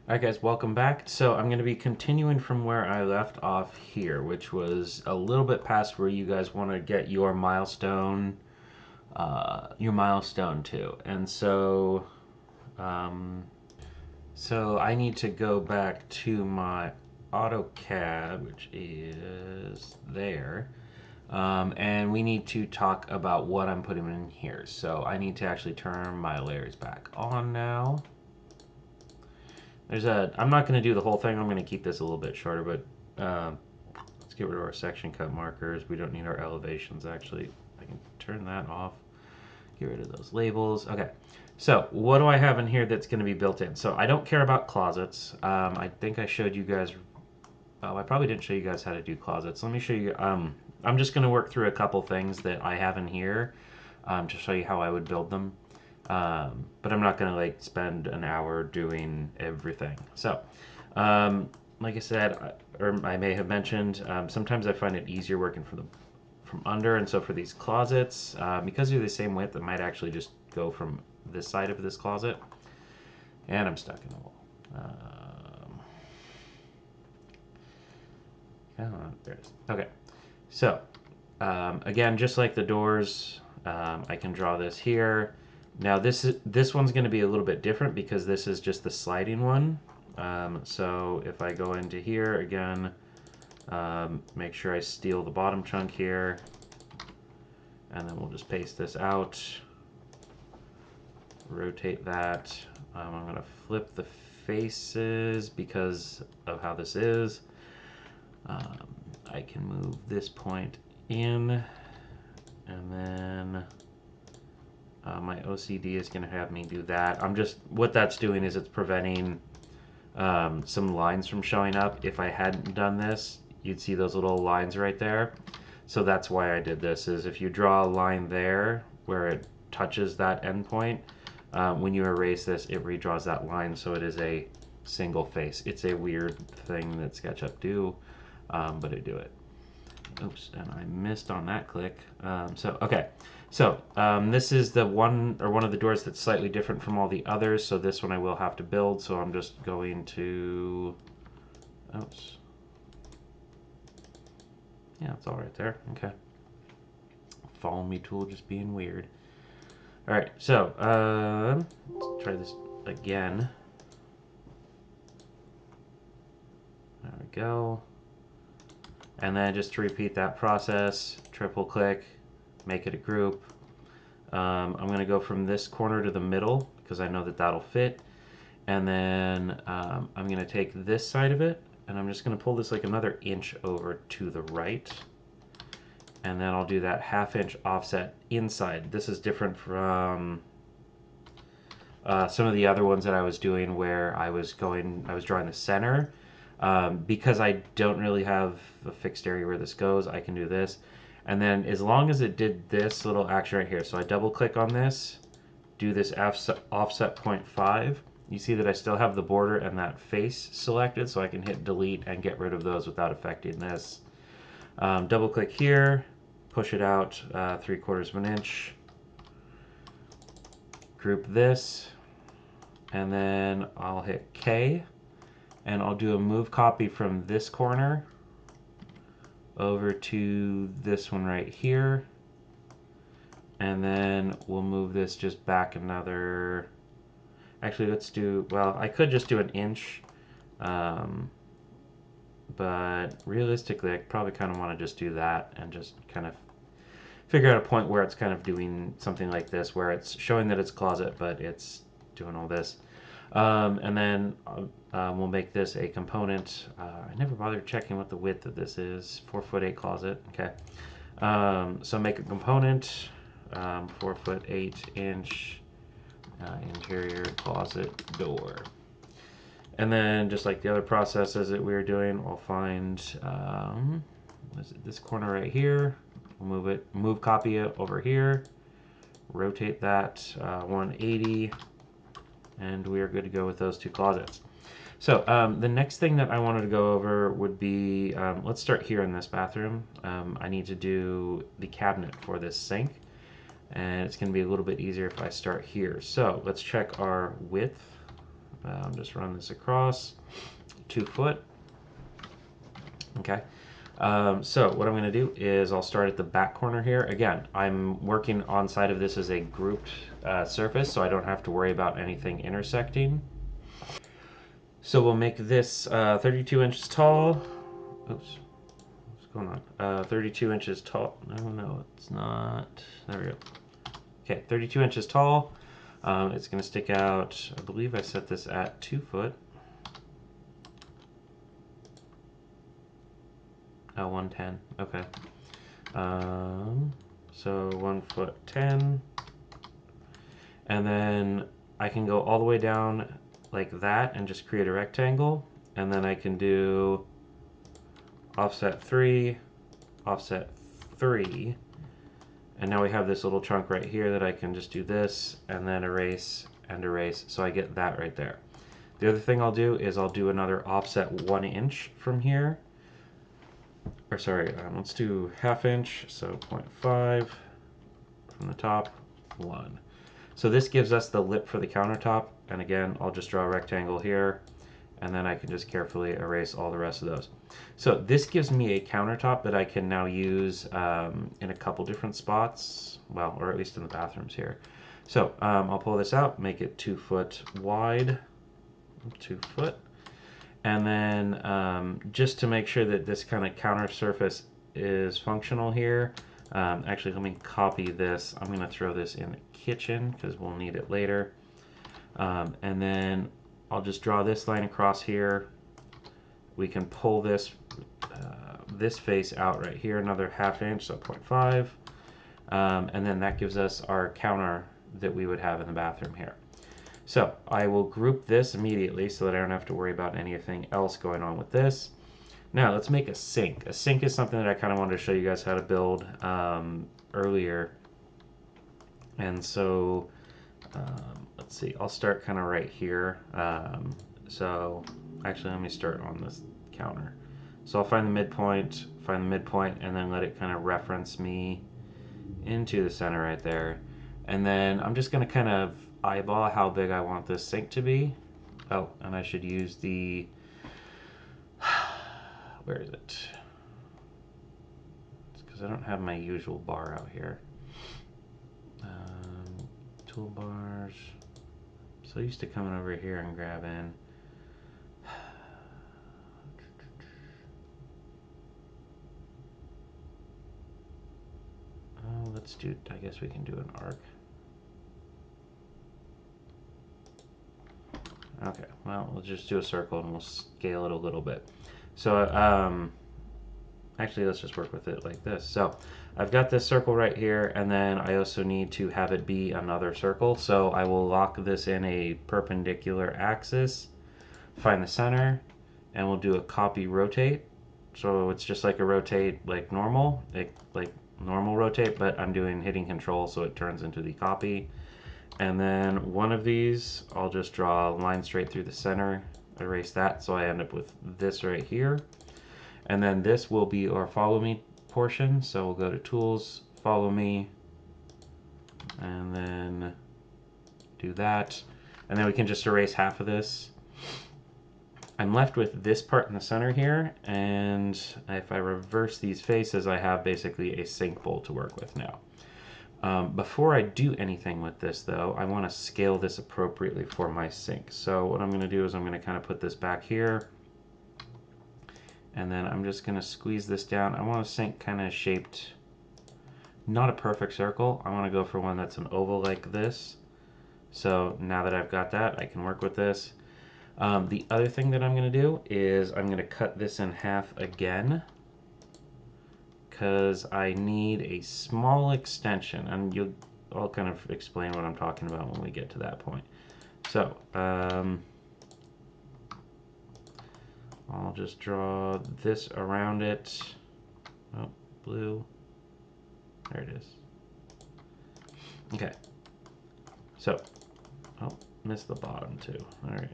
Alright guys, welcome back. So I'm going to be continuing from where I left off here, which was a little bit past where you guys want to get your milestone to. And um, so I need to go back to my AutoCAD, which is there. And we need to talk about what I'm putting in here. So I need to actually turn my layers back on now. I'm not going to do the whole thing. I'm going to keep this a little bit shorter, but let's get rid of our section cut markers. We don't need our elevations, actually. I can turn that off. Get rid of those labels. Okay, so what do I have in here that's going to be built in? So I don't care about closets. I think I showed you guys... Oh, I probably didn't show you guys how to do closets. Let me show you... I'm just going to work through a couple things that I have in here to show you how I would build them. But I'm not going to like spend an hour doing everything. So, like I said, or I may have mentioned, sometimes I find it easier working from under, and so for these closets, because they're the same width, I might actually just go from this side of this closet. And I'm stuck in the wall. Come on, there it is. Okay, so again, just like the doors, I can draw this here. Now this one's going to be a little bit different because this is just the sliding one. So if I go into here again, make sure I steal the bottom chunk here, and then we'll just paste this out. Rotate that. I'm going to flip the faces because of how this is. I can move this point in, and then my OCD is going to have me do that. What that's doing is it's preventing some lines from showing up. If I hadn't done this, you'd see those little lines right there. So that's why I did this, is if you draw a line there where it touches that endpoint, when you erase this, it redraws that line, so it is a single face. It's a weird thing that SketchUp do, but I do it. Oops, and I missed on that click. Okay. So this is the one of the doors that's slightly different from all the others. So this one I will have to build. So I'm just going to, oops. Yeah, it's all right there. Okay. Follow me tool just being weird. All right. So let's try this again. There we go. And then just to repeat that process, triple click, make it a group. I'm going to go from this corner to the middle because I know that that'll fit. And then I'm going to take this side of it, and I'm just going to pull this like another inch over to the right. And then I'll do that ½ inch offset inside. This is different from some of the other ones that I was doing where I was drawing the center. Because I don't really have a fixed area where this goes, I can do this. And then as long as it did this little action right here, so I double click on this, do this offset 0.5, you see that I still have the border and that face selected, so I can hit delete and get rid of those without affecting this. Double click here, push it out 3/4 of an inch, group this, and then I'll hit K, and I'll do a move copy from this corner over to this one right here, and then we'll move this just back another, actually let's do, well, I could just do an inch, but realistically I probably kind of want to just do that and just kind of figure out a point where it's kind of doing something like this, where it's showing that it's closet but it's doing all this. And then we'll make this a component. I never bothered checking what the width of this is. 4'8" closet. Okay. So make a component, 4'8" interior closet door. And then just like the other processes that we were doing, we'll find this corner right here. We'll move copy it over here. Rotate that 180. And we are good to go with those two closets. So the next thing that I wanted to go over would be, let's start here in this bathroom. I need to do the cabinet for this sink, and it's going to be a little bit easier if I start here. So let's check our width. Just run this across 2 foot. Okay. So what I'm going to do is I'll start at the back corner here. Again, I'm working on side of this as a grouped surface, so I don't have to worry about anything intersecting. So we'll make this 32 inches tall. Oops, what's going on? 32 inches tall. No, it's not. There we go. Okay, 32 inches tall. It's going to stick out, I believe I set this at 2 foot. Oh, 110. Okay. So 1 foot 10. And then I can go all the way down like that and just create a rectangle. And then I can do offset 3, offset 3. And now we have this little chunk right here that I can just do this and then erase and erase. So I get that right there. The other thing I'll do is I'll do another offset 1 inch from here. Or sorry, let's do 1/2 inch, so 0.5 from the top, 1. So this gives us the lip for the countertop, and again, I'll just draw a rectangle here, and then I can just carefully erase all the rest of those. So this gives me a countertop that I can now use in a couple different spots, well, or at least in the bathrooms here. So I'll pull this out, make it 2 foot wide, 2 foot. And then just to make sure that this kind of counter surface is functional here, actually let me copy this. I'm going to throw this in the kitchen because we'll need it later. And then I'll just draw this line across here. We can pull this face out right here, another 1/2 inch, so 0.5. And then that gives us our counter that we would have in the bathroom here. So I will group this immediately so that I don't have to worry about anything else going on with this. Now let's make a sink. A sink is something that I kind of wanted to show you guys how to build earlier. And so let's see, I'll start kind of right here. So actually let me start on this counter. So I'll find the midpoint, and then let it kind of reference me into the center right there. And then I'm just going to kind of eyeball how big I want this sink to be. Oh, and I should use the, where is it? It's because I don't have my usual bar out here. Toolbars. So used to coming over here and grabbing. Oh, let's do, I guess we can do an arc. Okay, well, we'll just do a circle and we'll scale it a little bit. So, actually, let's just work with it like this. So, I've got this circle right here, and then I also need to have it be another circle. So, I will lock this in a perpendicular axis, find the center, and we'll do a copy rotate. So, it's just like a rotate like normal, like normal rotate, but I'm hitting control so it turns into the copy. And then one of these, I'll just draw a line straight through the center, erase that, so I end up with this right here. And then this will be our follow me portion, so we'll go to tools, follow me, and then do that. And then we can just erase half of this. I'm left with this part in the center here, and if I reverse these faces, I have basically a sink bowl to work with now. Before I do anything with this though, I want to scale this appropriately for my sink. So what I'm going to do is I'm going to kind of put this back here, and then I'm just going to squeeze this down. I want a sink kind of shaped, not a perfect circle. I want to go for one that's an oval like this. So now that I've got that, I can work with this. The other thing that I'm going to do is I'm going to cut this in half again, because I need a small extension, and I'll kind of explain what I'm talking about when we get to that point. So I'll just draw this around it. Oh, blue. There it is. Okay. So, oh, missed the bottom too. All right,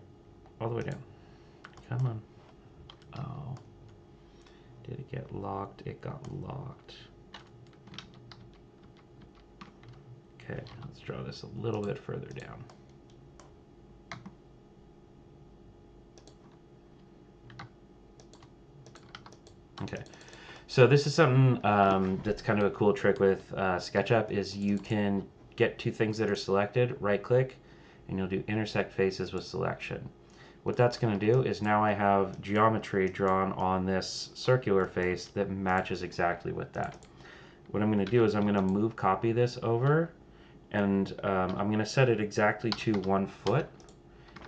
all the way down. Come on. Oh, did it get locked? It got locked. Okay, let's draw this a little bit further down. Okay. So this is something that's kind of a cool trick with SketchUp is you can get two things that are selected, right click, and you'll do intersect faces with selection. What that's going to do is now I have geometry drawn on this circular face that matches exactly with that. What I'm going to do is I'm going to move copy this over, and I'm going to set it exactly to 1 foot.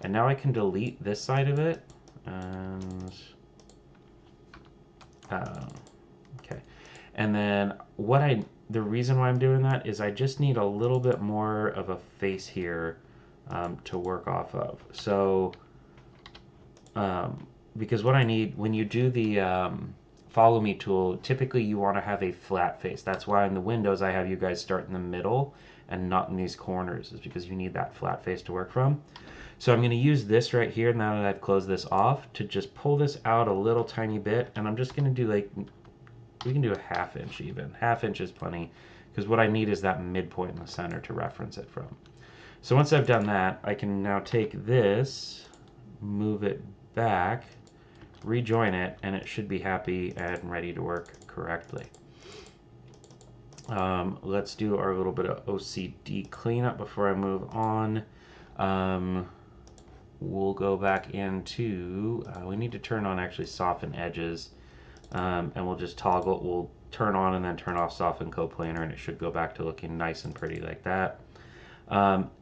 And now I can delete this side of it. And okay. And then the reason why I'm doing that is I just need a little bit more of a face here to work off of. So, because what I need, when you do the follow me tool, typically you want to have a flat face. That's why in the windows I have you guys start in the middle and not in these corners, is because you need that flat face to work from. So I'm going to use this right here now that I've closed this off to just pull this out a little tiny bit, and I'm just going to do like, we can do a 1/2 inch even. 1/2 inch is plenty, because what I need is that midpoint in the center to reference it from. So once I've done that, I can now take this, move it back, rejoin it, and it should be happy and ready to work correctly. Let's do our little bit of OCD cleanup before I move on. We'll go back into, we need to turn on actually soften edges, and we'll just toggle, we'll turn on and then turn off soften coplanar, and it should go back to looking nice and pretty like that.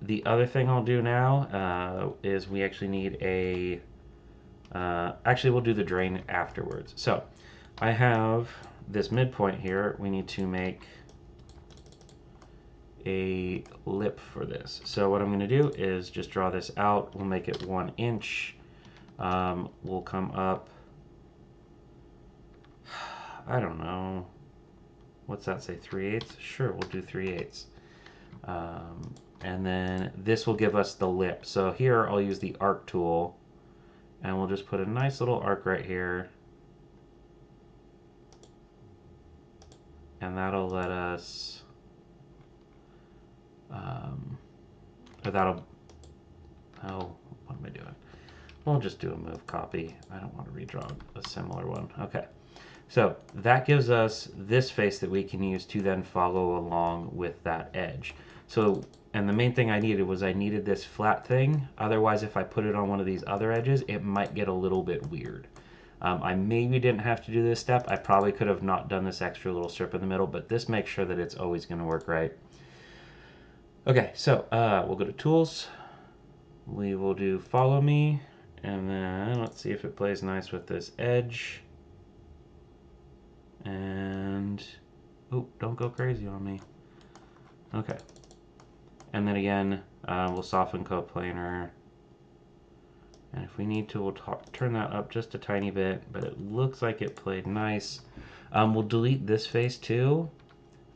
The other thing I'll do now is we actually need a, actually we'll do the drain afterwards. So I have this midpoint here, we need to make a lip for this. So what I'm going to do is just draw this out. We'll make it 1 inch. We'll come up, I don't know, what's that say, 3/8? Sure, we'll do 3/8. And then this will give us the lip. So here I'll use the arc tool, and we'll just put a nice little arc right here. And that'll let us, or that'll, oh, what am I doing? We'll just do a move copy. I don't want to redraw a similar one. Okay. So that gives us this face that we can use to then follow along with that edge. So, and the main thing I needed was I needed this flat thing. Otherwise, if I put it on one of these other edges, it might get a little bit weird. I maybe didn't have to do this step. I probably could have not done this extra little strip in the middle, but this makes sure that it's always going to work right. Okay, so we'll go to Tools. We will do Follow Me, and then let's see if it plays nice with this edge. And, oh, don't go crazy on me. Okay. And then again, we'll soften coplanar. And if we need to, we'll turn that up just a tiny bit, but it looks like it played nice. We'll delete this face too,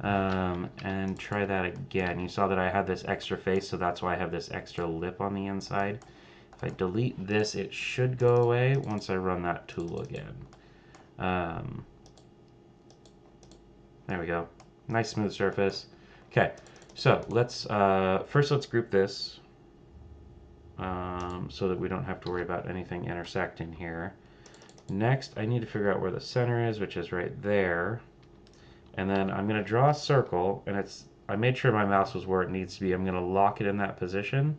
and try that again. You saw that I had this extra face, so that's why I have this extra lip on the inside. If I delete this, it should go away once I run that tool again. There we go. Nice smooth surface. Okay, so let's first let's group this so that we don't have to worry about anything intersecting here. Next, I need to figure out where the center is, which is right there. And then I'm going to draw a circle, and I made sure my mouse was where it needs to be. I'm going to lock it in that position,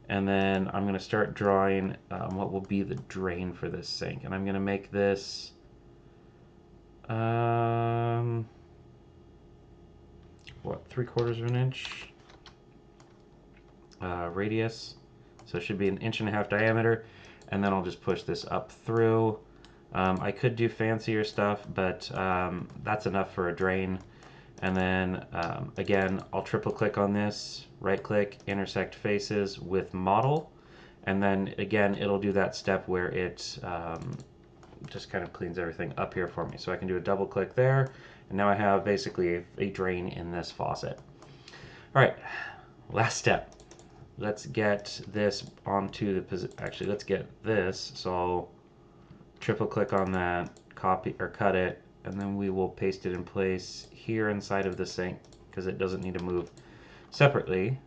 and then I'm going to start drawing what will be the drain for this sink. And I'm going to make this what, 3/4 of an inch radius, so it should be 1.5 inch diameter, and then I'll just push this up through. I could do fancier stuff, but that's enough for a drain. And then again, I'll triple click on this, right click, intersect faces with model, and then again it'll do that step where it just kind of cleans everything up here for me. So I can do a double click there, and now I have basically a drain in this faucet. All right, last step. Let's get this onto the position. Actually, let's get this. So I'll triple click on that, copy or cut it, and then we will paste it in place here inside of the sink because it doesn't need to move separately.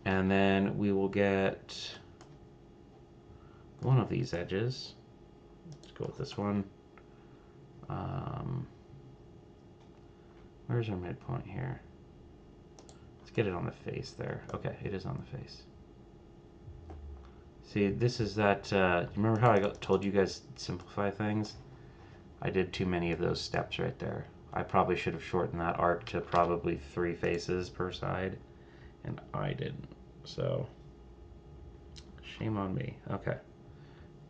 And then we will get one of these edges. Let's go with this one. Where's our midpoint here? Let's get it on the face there. Okay, it is on the face. See, this is that, remember how I told you guys simplify things? I did too many of those steps right there. I probably should have shortened that arc to probably 3 faces per side, and I didn't. So, shame on me. Okay,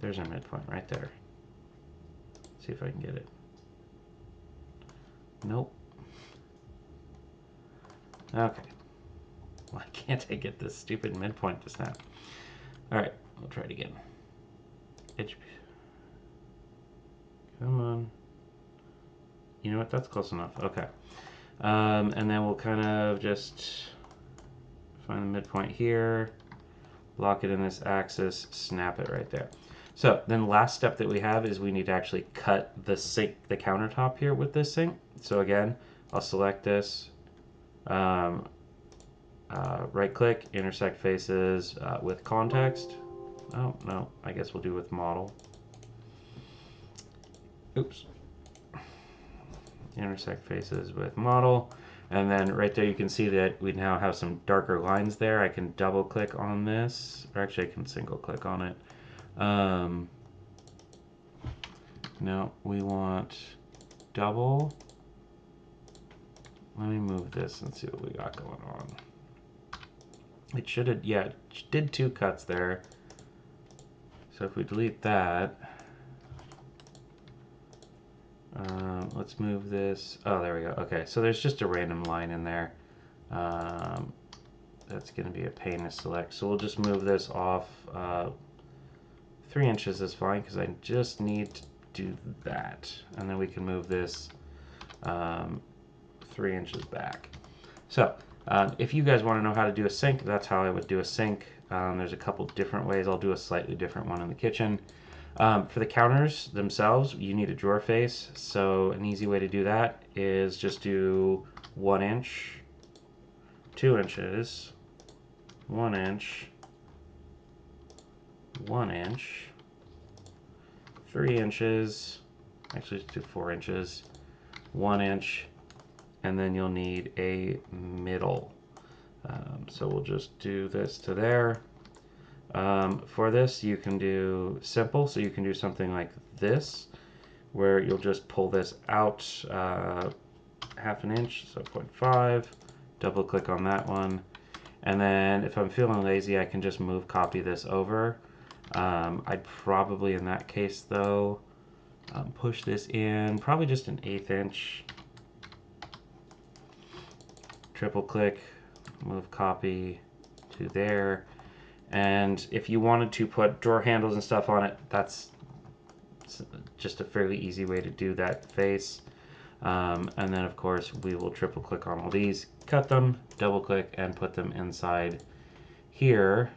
there's our midpoint right there. Let's see if I can get it. Nope. Okay. Why can't I get this stupid midpoint to snap? Alright, we'll try it again. Come on. You know what? That's close enough. Okay. And then we'll kind of just find the midpoint here, lock it in this axis, snap it right there. So then the last step that we have is we need to actually cut the sink, the countertop here with this sink. So again, I'll select this, right click, intersect faces with context. Oh, no, I guess we'll do with model. Oops. Intersect faces with model. And then right there you can see that we now have some darker lines there. I can double click on this, or actually I can single click on it. No, we want double. Let me move this and see what we got going on. It should have, yeah, it did 2 cuts there. So if we delete that, let's move this. Oh, there we go. Okay, so there's just a random line in there. That's going to be a pain to select. So we'll just move this off. 3 inches is fine because I just need to do that. And then we can move this 3 inches back. So if you guys want to know how to do a sink, that's how I would do a sink. There's a couple different ways. I'll do a slightly different one in the kitchen. For the counters themselves, you need a drawer face. So an easy way to do that is just do 1 inch, 2 inches, 1 inch, 1 inch, 3 inches, actually just do 4 inches, 1 inch, and then you'll need a middle. So we'll just do this to there. For this, you can do simple, so you can do something like this, where you'll just pull this out 1/2 inch, so 0.5, double click on that one, and then if I'm feeling lazy, I can just copy this over. I'd probably, in that case though, push this in, probably just an 1/8 inch, triple click, move copy to there. And if you wanted to put drawer handles and stuff on it, that's just a fairly easy way to do that face. And then of course we will triple click on all these, cut them, double click, and put them inside here.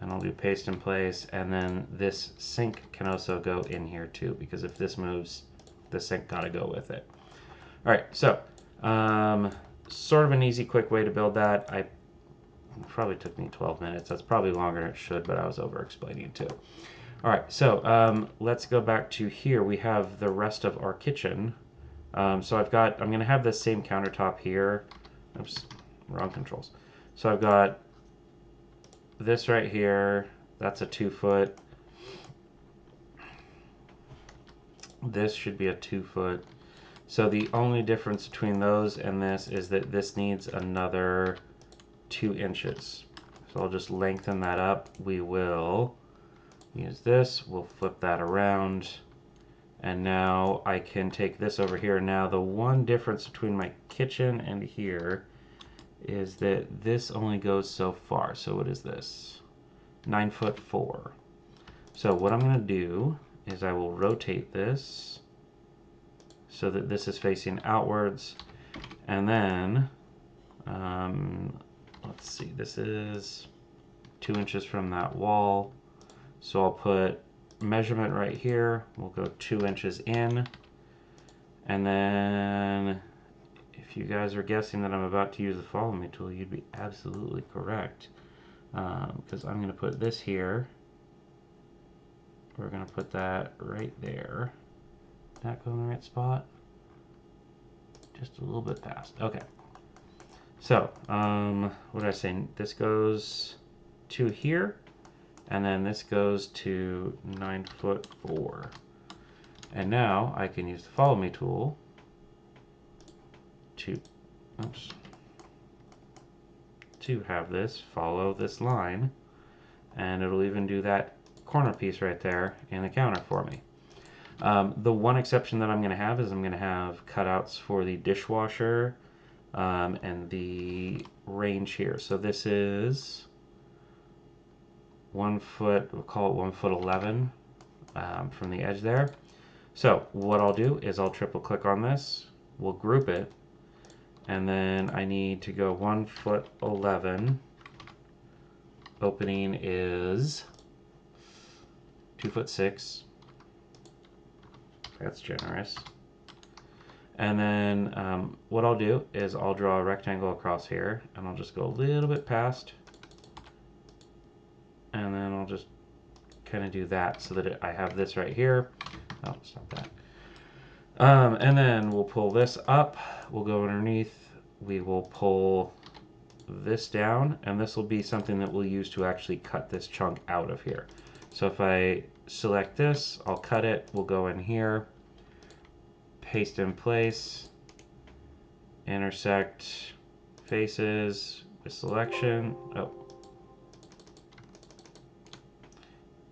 And I'll do paste in place, and then this sink can also go in here too, because if this moves, the sink gotta go with it. All right, so sort of an easy, quick way to build that. It probably took me 12 minutes. That's probably longer than it should, but I was over explaining too. All right, so let's go back to here. We have the rest of our kitchen. So I'm gonna have this same countertop here. Oops, wrong controls. So I've got this right here. That's a 2 foot. This should be a 2 foot. So the only difference between those and this is that this needs another 2 inches. So I'll just lengthen that up. We will use this. We'll flip that around. And now I can take this over here. Now the one difference between my kitchen and here is that this only goes so far. So what is this? 9'4". So what I'm going to do is I will rotate this so that this is facing outwards, and then let's see, this is 2 inches from that wall, so I'll put measurement right here. We'll go 2 inches in, and then if you guys are guessing that I'm about to use the follow me tool, you'd be absolutely correct, because I'm going to put this here. We're going to put that right there. that go in the right spot? Just a little bit past. Okay. So, what did I say? This goes to here, and then this goes to 9'4". And now I can use the follow me tool to, oops, to have this follow this line, and it'll even do that corner piece right there in the counter for me. The one exception that I'm going to have is I'm going to have cutouts for the dishwasher and the range here. So this is 1 foot, we'll call it 1'11" from the edge there. So what I'll do is I'll triple click on this, we'll group it, and then I need to go 1'11". Opening is 2'6". That's generous. And then what I'll do is I'll draw a rectangle across here, and I'll just go a little bit past, and then I'll just kind of do that so that I have this right here. Oh, stop that. And then we'll pull this up, we'll go underneath, we will pull this down, and this will be something that we'll use to actually cut this chunk out of here. So if I select this, I'll cut it, we'll go in here, paste in place, intersect faces with selection,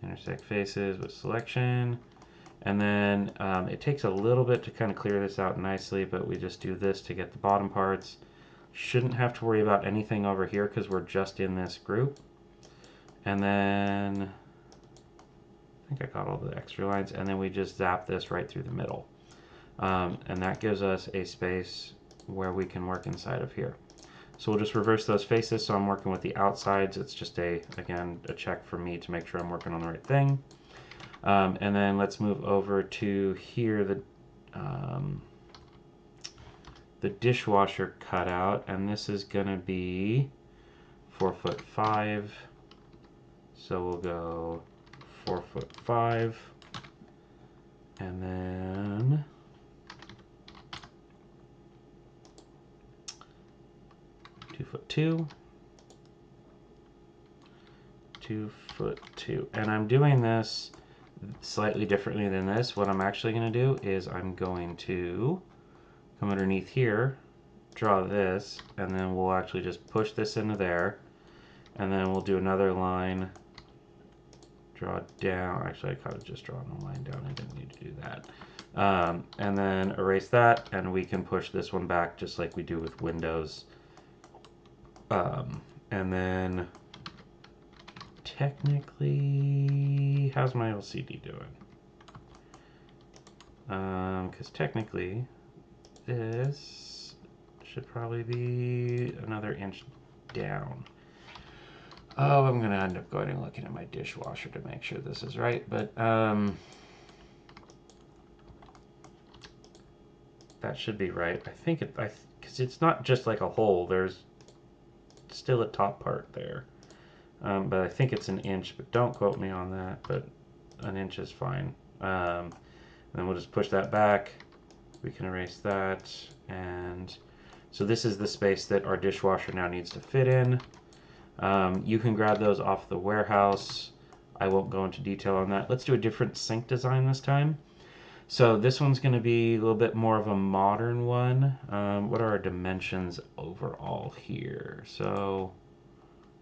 intersect faces with selection, and then it takes a little bit to kind of clear this out nicely, but we just do this to get the bottom parts. Shouldn't have to worry about anything over here because we're just in this group. And then I think I got all the extra lines, and then we just zap this right through the middle. And that gives us a space where we can work inside of here. So we'll just reverse those faces, so I'm working with the outsides. It's just again, a check for me to make sure I'm working on the right thing. And then let's move over to here, the dishwasher cutout, and this is gonna be 4'5". So we'll go 4'5", and then 2'2", 2'2", and I'm doing this slightly differently than this. What I'm actually going to do is I'm going to come underneath here, draw this, and then we'll actually just push this into there, and then we'll do another line, draw down. Actually, I could have just drawn a line down. I didn't need to do that. And then erase that, and we can push this one back just like we do with Windows. And then technically, how's my LCD doing? Because technically this should probably be another inch down. Oh, I'm gonna end up going and looking at my dishwasher to make sure this is right, but that should be right. I think because it's not just like a hole, there's still a top part there. But I think it's an inch, but don't quote me on that, but an inch is fine. And then we'll just push that back. We can erase that, and so this is the space that our dishwasher now needs to fit in. You can grab those off the warehouse. I won't go into detail on that. Let's do a different sink design this time. So this one's going to be a little bit more of a modern one. What are our dimensions overall here? So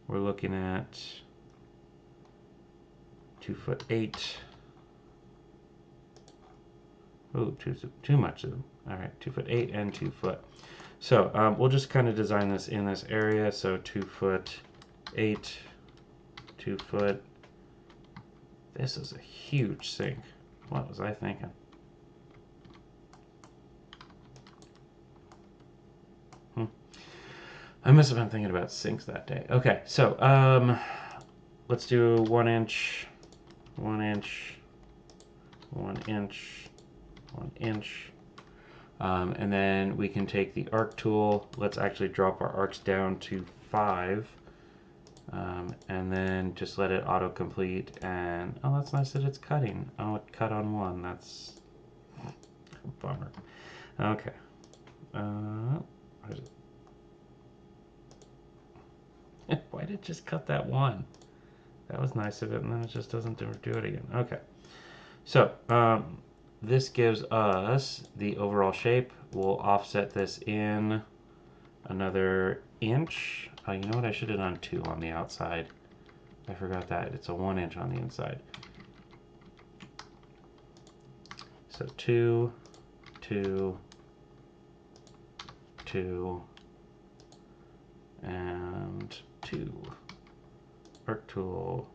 we're looking at 2'8". Oh, too much of them. All right, 2'8" and 2 foot. So we'll just kind of design this in this area. So 2'8", 2 foot. This is a huge sink. What was I thinking? I must have been thinking about sinks that day. Okay, so let's do 1 inch, 1 inch, 1 inch, 1 inch. And then we can take the arc tool. Let's actually drop our arcs down to 5. And then just let it autocomplete. And oh, that's nice that it's cutting. Oh, it cut on 1. That's Bummer. Okay. Why did it just cut that one? That was nice of it, and then it just doesn't do it again. Okay. So, this gives us the overall shape. We'll offset this in another inch. You know what? I should have done 2 on the outside. I forgot that. It's a 1 inch on the inside. So 2, 2, 2, and 2. Arc tool.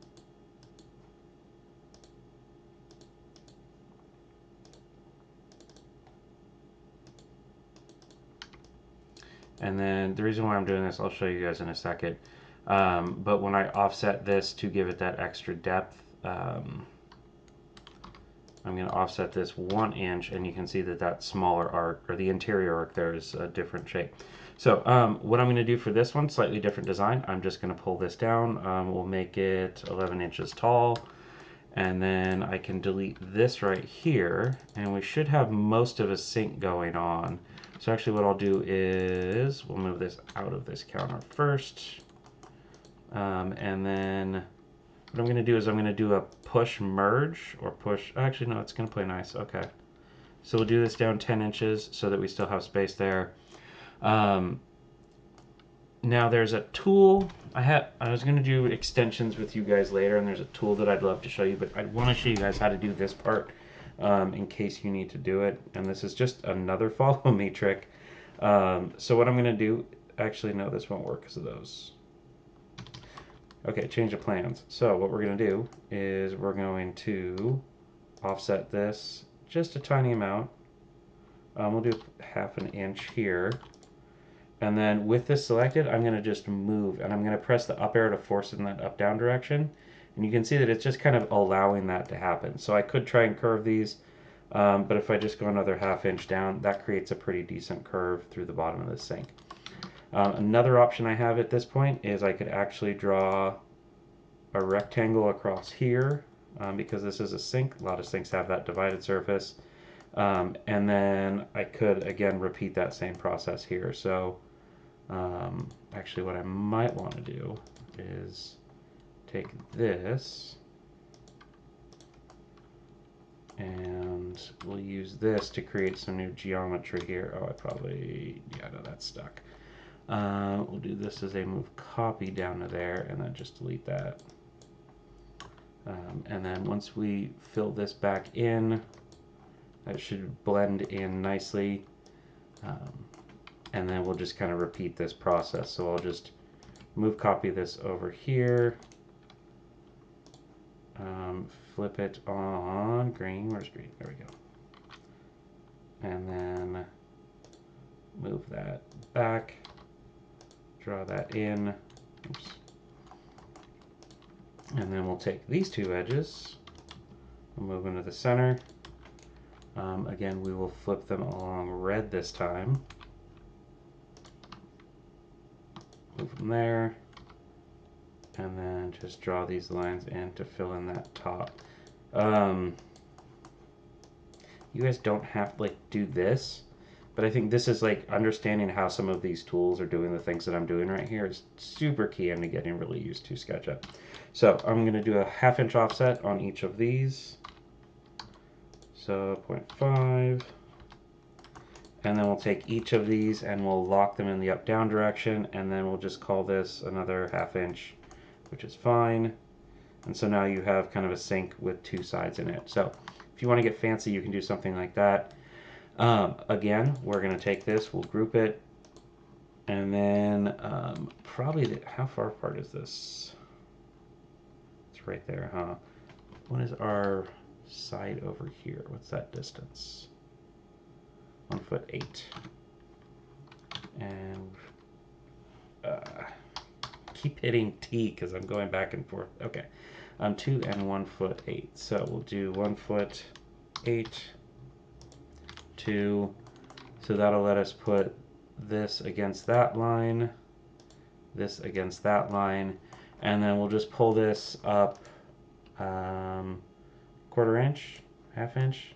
And then the reason why I'm doing this, I'll show you guys in a second. But when I offset this to give it that extra depth, I'm going to offset this 1 inch, and you can see that that smaller arc, or the interior arc there, is a different shape. So what I'm going to do for this one, slightly different design, I'm just going to pull this down. We'll make it 11 inches tall. And then I can delete this right here, and we should have most of a sink going on. So actually what I'll do is we'll move this out of this counter first. And then what I'm going to do is I'm going to do a push merge, or push, actually no, it's going to play nice. Okay. So we'll do this down 10 inches so that we still have space there. Now there's a tool. I was going to do extensions with you guys later, and there's a tool that I'd love to show you, but I want to show you guys how to do this part in case you need to do it. And this is just another follow me trick. So what I'm going to do, actually no, this won't work because of those. Okay, change of plans. So what we're going to do is we're going to offset this just a tiny amount. We'll do 1/2 inch here. And then with this selected, I'm going to just move, and I'm going to press the up arrow to force it in that up-down direction. And you can see that it's just kind of allowing that to happen. So I could try and curve these, but if I just go another 1/2 inch down, that creates a pretty decent curve through the bottom of the sink. Another option I have at this point is I could actually draw a rectangle across here, because this is a sink. A lot of sinks have that divided surface. And then I could, again, repeat that same process here. So actually what I might want to do is take this, and we'll use this to create some new geometry here. Oh, yeah, no, that's stuck. We'll do this as a move copy down to there, and then just delete that. And then once we fill this back in, that should blend in nicely. And then we'll just kind of repeat this process. So I'll just move copy this over here, flip it on green. Where's green? There we go. And then move that back, draw that in. Oops. And then we'll take these 2 edges, we'll move into the center. Again, we will flip them along red this time. Move them there. And then just draw these lines in to fill in that top. You guys don't have to do this, but I think this is understanding how some of these tools are doing the things that I'm doing right here is super key into getting really used to SketchUp. So I'm going to do a 1/2 inch offset on each of these. So 0.5. And then we'll take each of these and we'll lock them in the up-down direction, and then we'll just call this another 1/2 inch, which is fine. And so now you have kind of a sink with 2 sides in it. So if you want to get fancy, you can do something like that. Again, we're going to take this, we'll group it, and then probably, how far apart is this? It's right there, huh? What is our side over here? What's that distance? 1'8". And keep hitting T because I'm going back and forth. Okay, 2 and 1'8". So we'll do 1'8", 2. So that'll let us put this against that line, this against that line, and then we'll just pull this up 1/4 inch, 1/2 inch.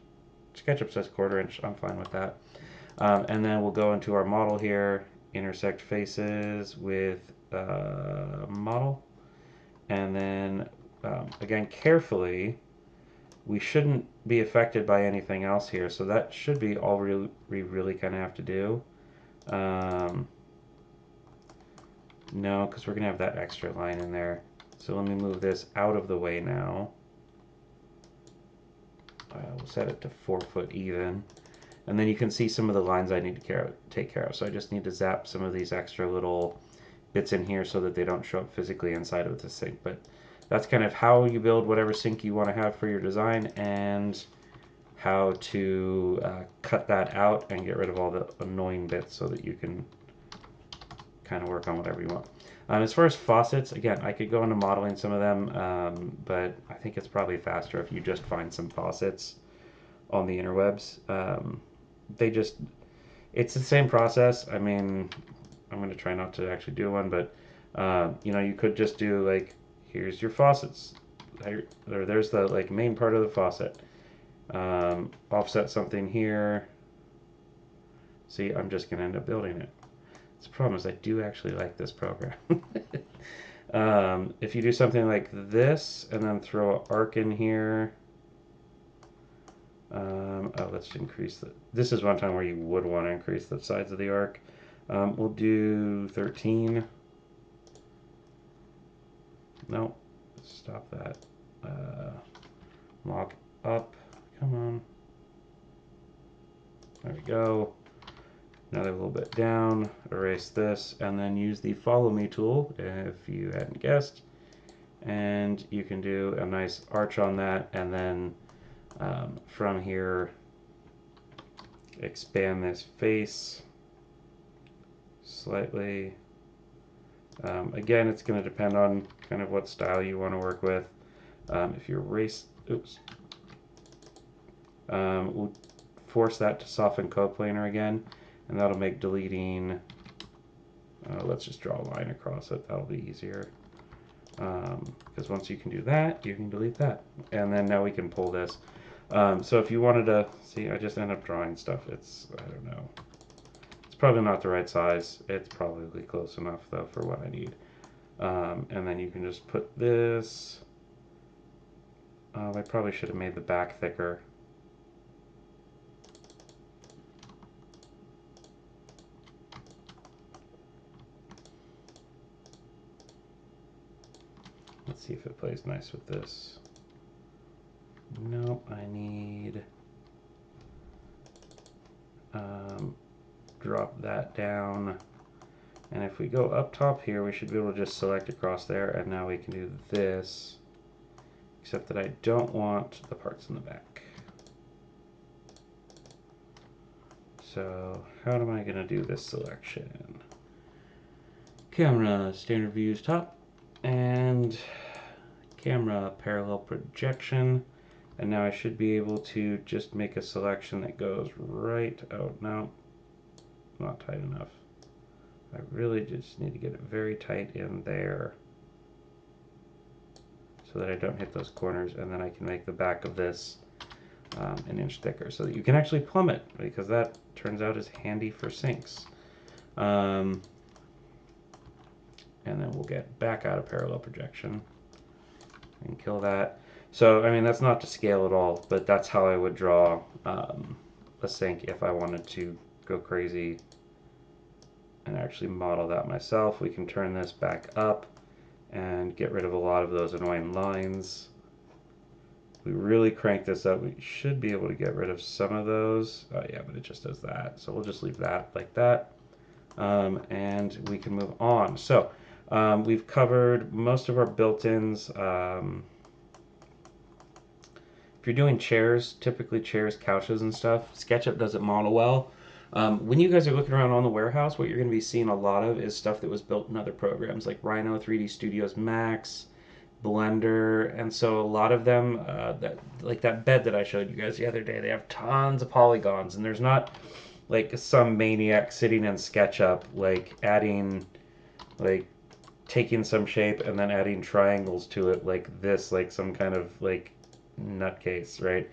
SketchUp says 1/4 inch. I'm fine with that. And then we'll go into our model here, intersect faces with model. And then, again, carefully, we shouldn't be affected by anything else here. So that should be all we really kind of have to do. No, because we're going to have that extra line in there. So let me move this out of the way now. We'll set it to 4 foot even. And then you can see some of the lines I need to take care of. So I just need to zap some of these extra little bits in here so that they don't show up physically inside of the sink. But that's kind of how you build whatever sink you want to have for your design, and how to cut that out and get rid of all the annoying bits so that you can kind of work on whatever you want. As far as faucets, again, I could go into modeling some of them, but I think it's probably faster if you just find some faucets on the interwebs. It's the same process. I mean, I'm going to try not to actually do one, but you could just do like, here's your faucets. There's the like main part of the faucet. Offset something here. See, I'm just going to end up building it. The problem is I do actually like this program. If you do something like this and then throw an arc in here. Let's increase the. This is one time where you would want to increase the sides of the arc. We'll do 13. No, stop that. Lock up. Come on. There we go. Another little bit down. Erase this, and then use the Follow Me tool if you hadn't guessed. And you can do a nice arch on that, and then from here, expand this face slightly. Again, it's going to depend on kind of what style you want to work with. If you erase, we'll force that to soften coplanar again, and that'll make deleting. Let's just draw a line across it. That'll be easier. Because once you can do that, you can delete that. And then now we can pull this. So if you wanted to, see, I just end up drawing stuff. I don't know. It's probably not the right size. It's probably close enough, though, for what I need. And then you can just put this. I probably should have made the back thicker. Let's see if it plays nice with this. Nope, I need drop that down, and if we go up top here, we should be able to just select across there, and now we can do this, except that I don't want the parts in the back. So how am I going to do this selection? Camera standard views top, and camera parallel projection. And now I should be able to just make a selection that goes right out. No, not tight enough. I really just need to get it very tight in there so that I don't hit those corners, and then I can make the back of this an inch thicker so that you can actually plumb it, because that turns out is handy for sinks. And then we'll get back out of parallel projection and kill that. So, I mean, that's not to scale at all, but that's how I would draw a sink if I wanted to go crazy and actually model that myself. We can turn this back up and get rid of a lot of those annoying lines. If we really crank this up, we should be able to get rid of some of those. Oh yeah, but it just does that. So we'll just leave that like that. And we can move on. So we've covered most of our built-ins. If you're doing chairs, typically chairs, couches, and stuff, SketchUp doesn't model well. When you guys are looking around on the warehouse, what you're going to be seeing a lot of is stuff that was built in other programs like Rhino, 3D Studios Max, Blender, and so a lot of them, like that bed that I showed you guys the other day, they have tons of polygons, and there's not like some maniac sitting in SketchUp like adding, like taking some shape and then adding triangles to it like this, like some kind of like nutcase, right?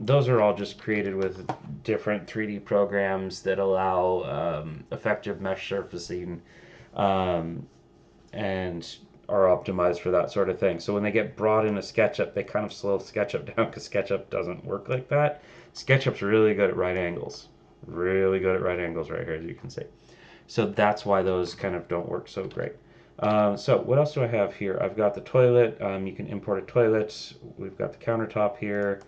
Those are all just created with different 3D programs that allow effective mesh surfacing um, and are optimized for that sort of thing. So when they get brought into SketchUp, they kind of slow SketchUp down because SketchUp doesn't work like that. SketchUp's really good at right angles. Really good at right angles right here, as you can see. So that's why those kind of don't work so great. So what else do I have here? I've got the toilet. You can import a toilet. We've got the countertop here.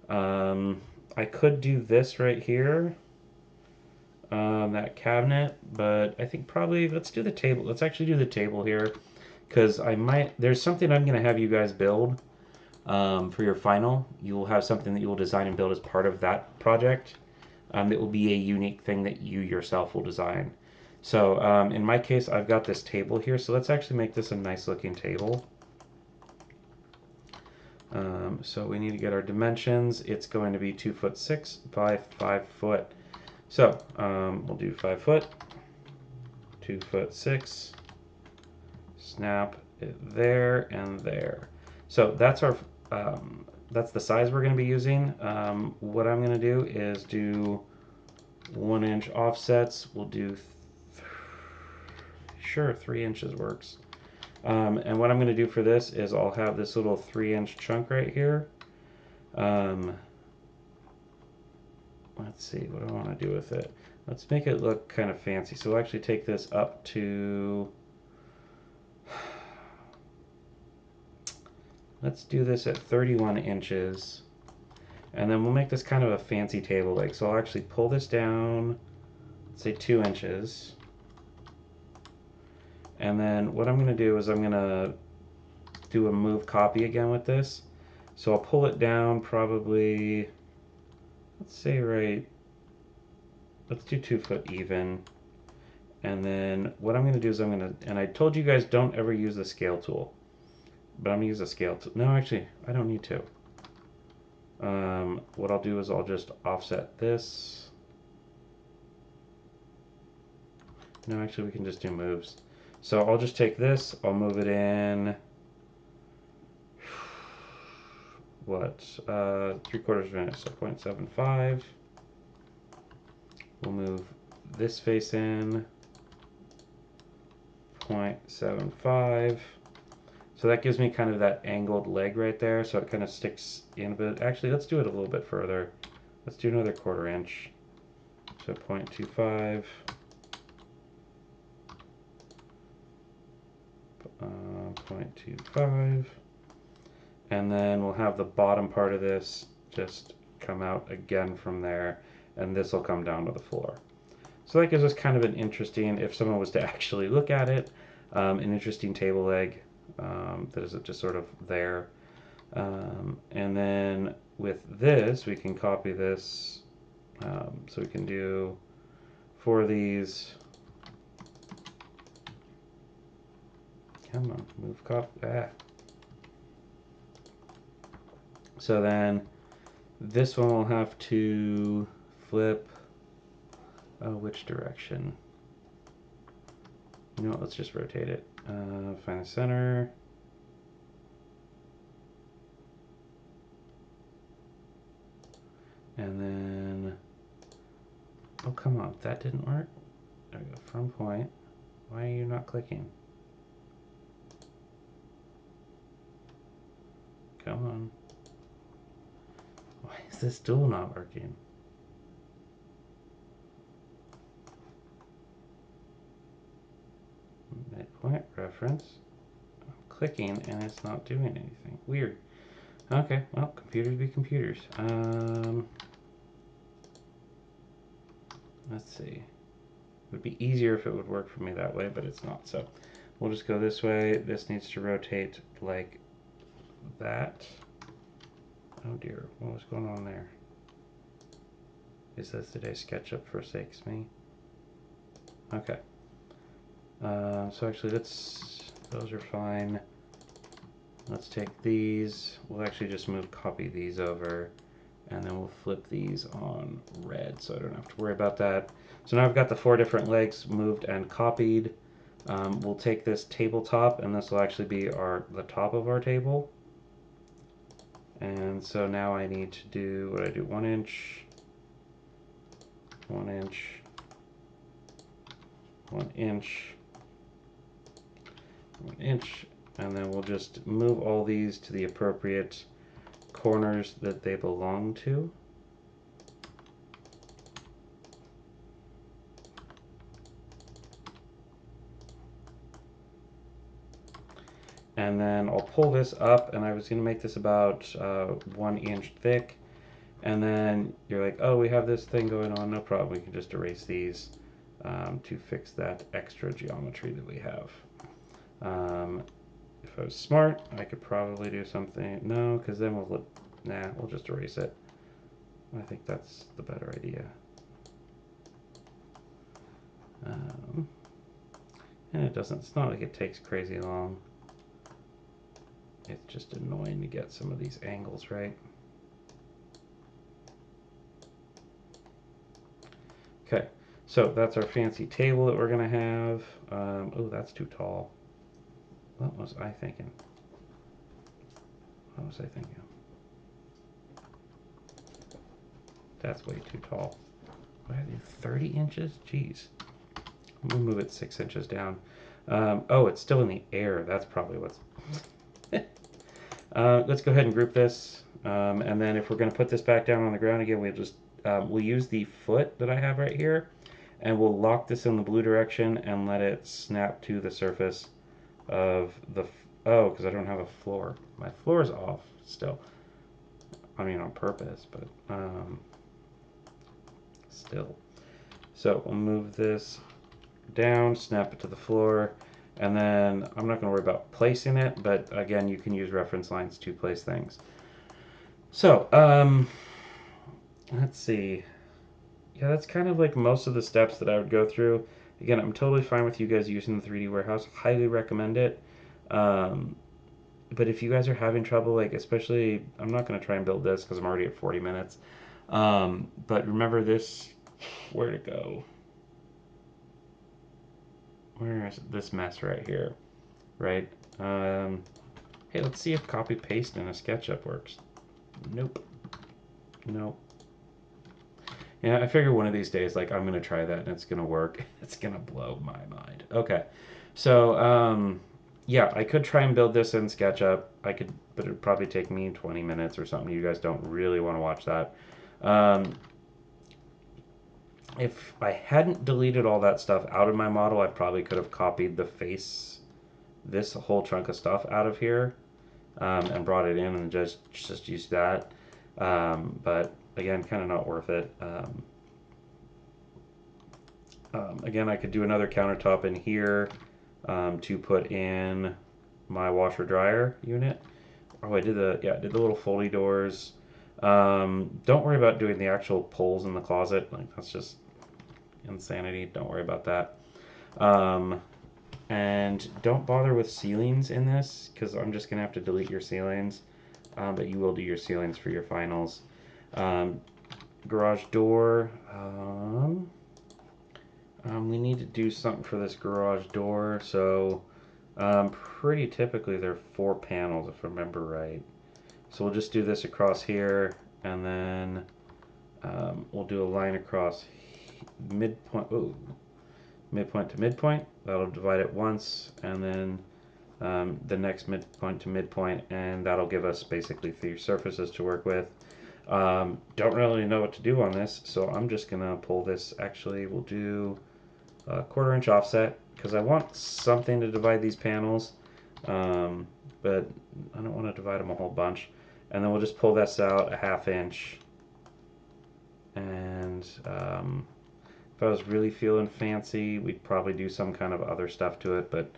I could do this right here, that cabinet, but I think probably let's do the table. Let's actually do the table here because there's something I'm going to have you guys build for your final. You will have something that you will design and build as part of that project. That will be a unique thing that you yourself will design. So in my case, I've got this table here. So let's actually make this a nice looking table. So we need to get our dimensions. It's going to be 2'6" by 5 foot. So we'll do 5 foot, 2'6". Snap it there and there. So that's our that's the size we're going to be using. What I'm going to do is do 1 inch offsets. We'll do sure 3 inches works. And what I'm going to do for this is I'll have this little 3-inch chunk right here. Let's see, what do I want to do with it? Let's make it look kind of fancy. So we'll actually take this up to, let's do this at 31 inches. And then we'll make this kind of a fancy table leg. So I'll actually pull this down, let's say 2 inches. And then what I'm going to do is I'm going to do a move copy again with this. So I'll pull it down probably, let's say let's do 2 foot even. And then what I'm going to do is and I told you guys don't ever use the scale tool. But I'm going to use a scale tool. No, actually, I don't need to. What I'll do is I'll just offset this. No, actually, we can just do moves. So I'll just take this, I'll move it in, what, 3/4 of an inch, so 0.75. We'll move this face in, 0.75. So that gives me kind of that angled leg right there, so it kind of sticks in a bit. Actually, let's do it a little bit further. Let's do another 1/4 inch. So 0.25. 0.25. And then we'll have the bottom part of this just come out again from there, and this will come down to the floor. So that gives us kind of an interesting, if someone was to actually look at it, an interesting table leg that is just sort of there. And then with this, we can copy this. So we can do 4 of these. Come on, move copy. So then this one will have to flip. Which direction? You know what, let's just rotate it. Find the center. And then, oh come on, that didn't work. There we go, from point. Why are you not clicking? Come on. Why is this tool not working? Midpoint reference. I'm clicking and it's not doing anything. Weird. Okay, well, computers be computers. Let's see. It would be easier if it would work for me that way, but it's not. So we'll just go this way. This needs to rotate like that. Oh dear, what was going on there? Is this the day SketchUp forsakes me? Okay. So actually, those are fine. Let's take these. We'll actually just copy these over, and then we'll flip these on red, so I don't have to worry about that. So now I've got the 4 different legs moved and copied. We'll take this tabletop, and this will actually be the top of our table. And so now I need to do, what do I do, 1 inch, 1 inch, 1 inch, 1 inch, and then we'll just move all these to the appropriate corners that they belong to. And then I'll pull this up, and I was going to make this about 1 inch thick. And then you're like, oh, we have this thing going on, no problem. We can just erase these to fix that extra geometry that we have. If I was smart, I could probably do something. No, because then we'll just erase it. I think that's the better idea. And it's not like it takes crazy long. It's just annoying to get some of these angles right. Okay, so that's our fancy table that we're gonna have. Oh, that's too tall. What was I thinking? What was I thinking? That's way too tall. What have you, 30 inches? Jeez. We'll move it 6 inches down. Oh, it's still in the air. That's probably what's... let's go ahead and group this. And then if we're going to put this back down on the ground again, we'll use the foot that I have right here, and we'll lock this in the blue direction and let it snap to the surface of the... Oh, because I don't have a floor. My floor is off still. I mean, on purpose, but still. So we'll move this down, snap it to the floor, and then I'm not going to worry about placing it, but again, you can use reference lines to place things. So, let's see. Yeah, that's kind of like most of the steps that I would go through. Again, I'm totally fine with you guys using the 3D warehouse. Highly recommend it. But if you guys are having trouble, like especially, I'm not going to try and build this because I'm already at 40 minutes. But remember this, where to go? Where is this mess right here, right? Hey, let's see if copy paste in a SketchUp works. Nope. Nope. Yeah, I figure one of these days, like, I'm going to try that and it's going to work. It's going to blow my mind. Okay. So, yeah, I could try and build this in SketchUp. I could, but it would probably take me 20 minutes or something. You guys don't really want to watch that. If I hadn't deleted all that stuff out of my model, I probably could have copied the face, this whole chunk of stuff out of here, and brought it in and just used that. But again, kind of not worth it. Again, I could do another countertop in here to put in my washer dryer unit. Oh, I did the little foldy doors. Don't worry about doing the actual poles in the closet. Like that's just insanity. Don't worry about that. And don't bother with ceilings in this because I'm just gonna have to delete your ceilings. But you will do your ceilings for your finals. Garage door. We need to do something for this garage door. So pretty typically they're 4 panels if I remember right. So we'll just do this across here, and then we'll do a line across midpoint. Oh, midpoint to midpoint. That'll divide it once, and then the next midpoint to midpoint, and that'll give us basically 3 surfaces to work with. Don't really know what to do on this, so I'm just gonna pull this. Actually, we'll do a 1/4 inch offset because I want something to divide these panels, but I don't want to divide them a whole bunch. And then we'll just pull this out a 1/2 inch. And if I was really feeling fancy, we'd probably do some kind of other stuff to it, but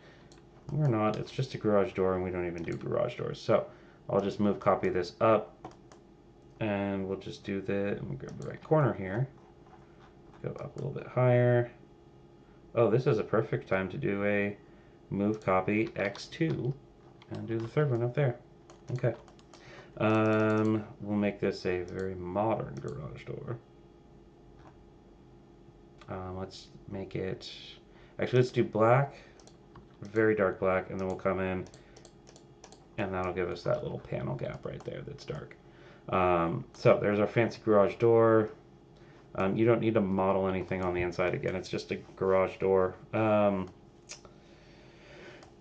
we're not. It's just a garage door, and we don't even do garage doors. So I'll just copy this up, and we'll just do we'll grab the right corner here. Go up a little bit higher. Oh, this is a perfect time to do a move copy X2 and do the third one up there. Okay. We'll make this a very modern garage door. Let's make it, actually let's do black, very dark black, and then we'll come in and that'll give us that little panel gap right there that's dark. So there's our fancy garage door. You don't need to model anything on the inside. Again, it's just a garage door.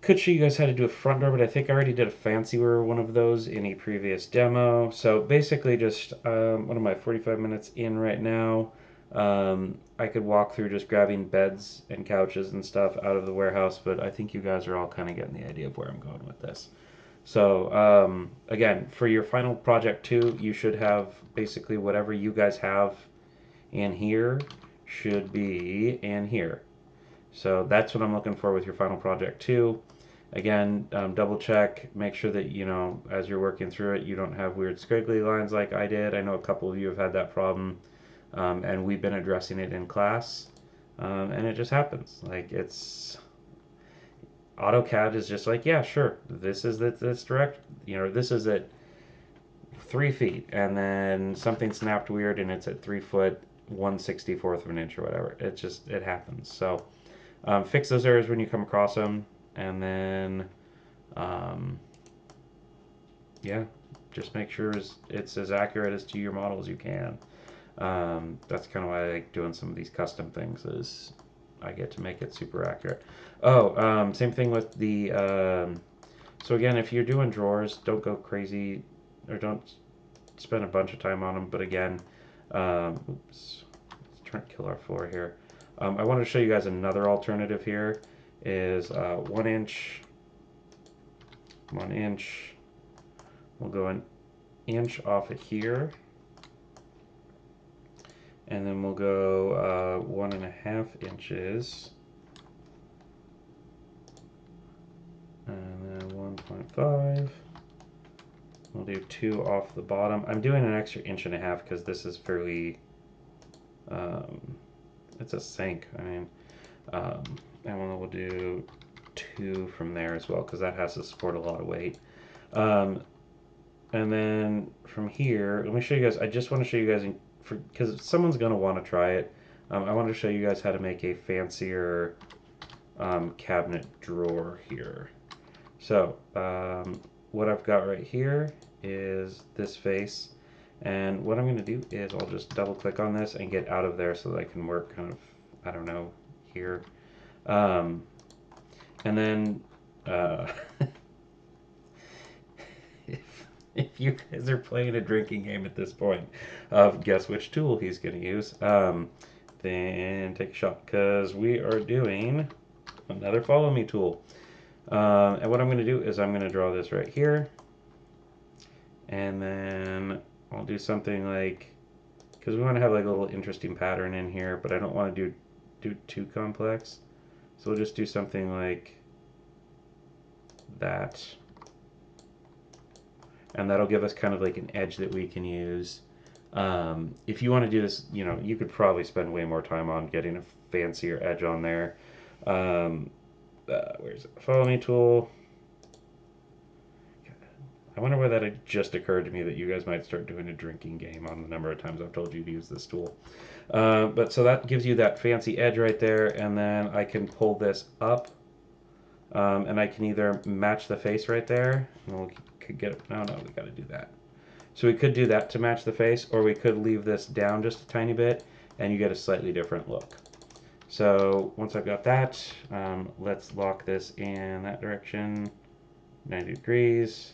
Could show you guys how to do a front door, but I think I already did a fancier one of those in a previous demo. So basically just, what am I, 45 minutes in right now. I could walk through just grabbing beds and couches and stuff out of the warehouse, but I think you guys are all kind of getting the idea of where I'm going with this. So again, for your final project 2, you should have basically whatever you guys have in here should be in here. So that's what I'm looking for with your final project 2. Again, double check, make sure that, you know, as you're working through it, you don't have weird squiggly lines like I did. I know a couple of you have had that problem, and we've been addressing it in class, and it just happens. Like, it's, AutoCAD is just like, yeah, sure, this is this direct, you know, this is at 3 feet, and then something snapped weird and it's at 3 foot, 1/64 of an inch or whatever. It just, it happens. So fix those errors when you come across them, and then yeah, just make sure it's as accurate as to your model as you can. That's kind of why I like doing some of these custom things, is I get to make it super accurate. Oh, same thing with the so again, if you're doing drawers, don't go crazy, or don't spend a bunch of time on them. But again, oops, let's try to kill our floor here. I wanted to show you guys another alternative here. Is 1 inch, 1 inch. We'll go an inch off of here, and then we'll go 1.5 inches, and then 1.5. We'll do 2 off the bottom. I'm doing an extra 1.5 inches because this is fairly, it's a sink. I mean, and then we'll do 2 from there as well, because that has to support a lot of weight. And then from here, let me show you guys. I just want to show you guys, because someone's going to want to try it. I want to show you guys how to make a fancier cabinet drawer here. So what I've got right here is this face, and what I'm going to do is I'll just double click on this and get out of there so that I can work kind of, I don't know, here. And then if you guys are playing a drinking game at this point of guess which tool he's going to use, then take a shot, because we are doing another follow me tool. And what I'm going to do is I'm going to draw this right here, and then I'll do something like, because we want to have like a little interesting pattern in here, but I don't want to do too complex, so we'll just do something like that, and that'll give us kind of like an edge that we can use. If you want to do this, you know, you could probably spend way more time on getting a fancier edge on there. Where's it? Follow me tool. I wonder why that had just occurred to me, that you guys might start doing a drinking game on the number of times I've told you to use this tool. But so that gives you that fancy edge right there, and then I can pull this up, and I can either match the face right there, and we could get, no, we got to do that. So we could do that to match the face, or we could leave this down just a tiny bit, and you get a slightly different look. So once I've got that, let's lock this in that direction, 90 degrees,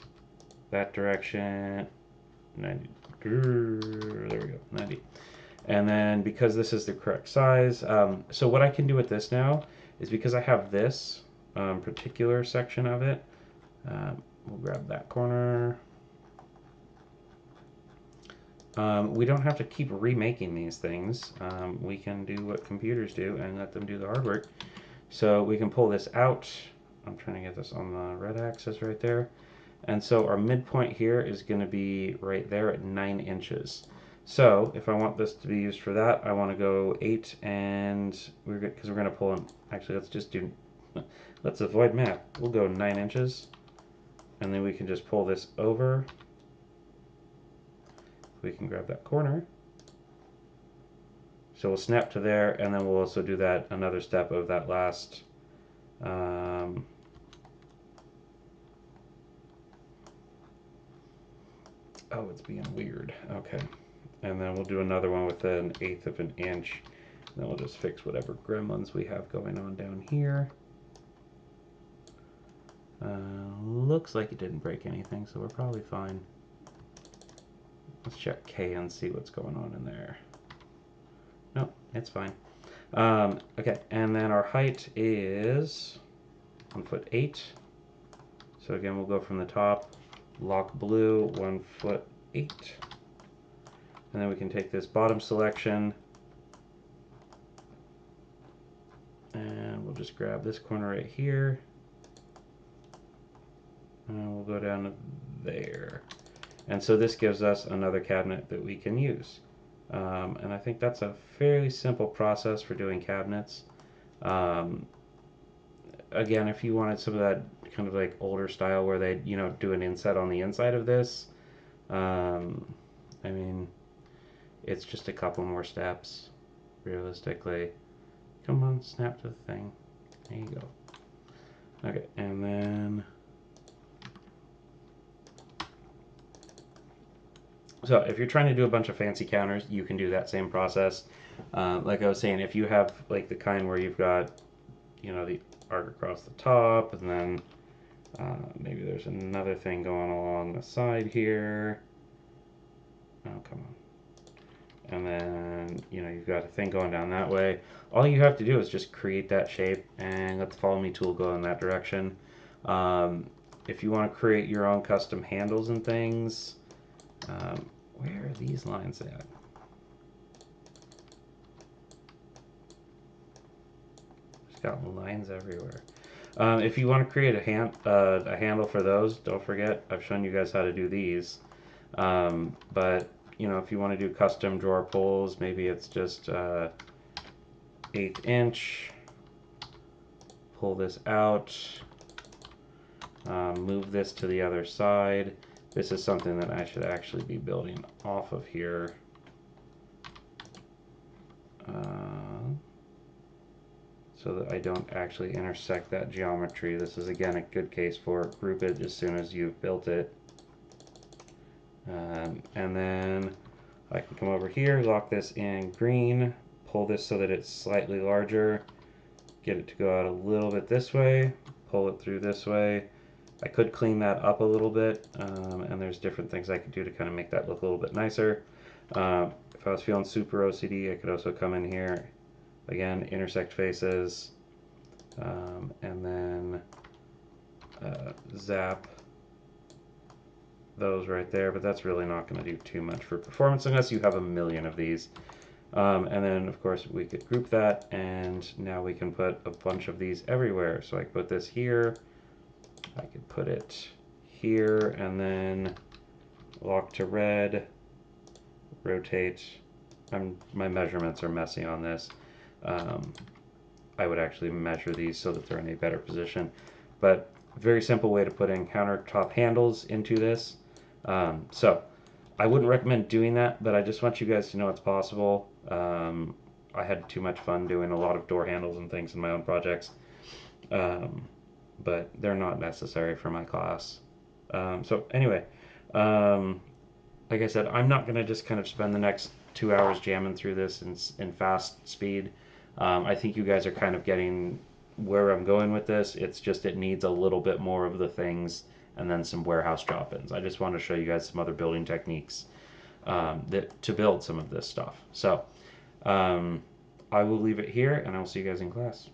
that direction, 90, there we go, 90. And then because this is the correct size, so what I can do with this now is, because I have this particular section of it, we'll grab that corner. We don't have to keep remaking these things. We can do what computers do and let them do the hard work. So we can pull this out. I'm trying to get this on the red axis right there. And so our midpoint here is going to be right there at 9 inches. So if I want this to be used for that, I want to go 8, and because we're going to pull in, actually let's just do, let's avoid math. We'll go 9 inches, and then we can just pull this over. We can grab that corner. So we'll snap to there, and then we'll also do that another step of that last Oh, it's being weird. Okay. And then we'll do another one with 1/8 of an inch. Then we'll just fix whatever gremlins we have going on down here. Looks like it didn't break anything, so we're probably fine. Let's check K and see what's going on in there. No, it's fine. Okay, and then our height is 1'8". So again, we'll go from the top, lock blue, 1'8". And then we can take this bottom selection and we'll just grab this corner right here. And we'll go down to there. And so this gives us another cabinet that we can use. And I think that's a fairly simple process for doing cabinets. Again, if you wanted some of that kind of like older style where they, you know, do an inset on the inside of this, I mean, it's just a couple more steps, realistically. Come on, snap to the thing. There you go. Okay, and then... So if you're trying to do a bunch of fancy counters, you can do that same process. Like I was saying, if you have like the kind where you've got, you know, the arc across the top, and then maybe there's another thing going along the side here. Oh, come on. And then, you know, you've got a thing going down that way. All you have to do is just create that shape and let the follow me tool go in that direction. If you want to create your own custom handles and things, where are these lines at? Just got lines everywhere. If you want to create a handle for those, don't forget, I've shown you guys how to do these. But you know, if you want to do custom drawer pulls, maybe it's just 1/8 inch. Pull this out. Move this to the other side. This is something that I should actually be building off of here. So that I don't actually intersect that geometry. This is again a good case for group it as soon as you've built it. And then I can come over here, lock this in green, pull this so that it's slightly larger, get it to go out a little bit this way, pull it through this way. I could clean that up a little bit, and there's different things I could do to kind of make that look a little bit nicer. If I was feeling super OCD, I could also come in here, again, intersect faces, and then zap those right there, but that's really not going to do too much for performance unless you have a million of these. And then of course we could group that, and now we can put a bunch of these everywhere. So I could put this here, I could put it here, and then lock to red, rotate. My measurements are messy on this. I would actually measure these so that they're in a better position, but very simple way to put in countertop handles into this. So I wouldn't recommend doing that, but I just want you guys to know it's possible. I had too much fun doing a lot of door handles and things in my own projects, but they're not necessary for my class. So anyway, like I said, I'm not going to just kind of spend the next 2 hours jamming through this in fast speed. I think you guys are kind of getting where I'm going with this. It's just it needs a little bit more of the things and then some warehouse drop-ins. I just want to show you guys some other building techniques to build some of this stuff. So I will leave it here, and I will see you guys in class.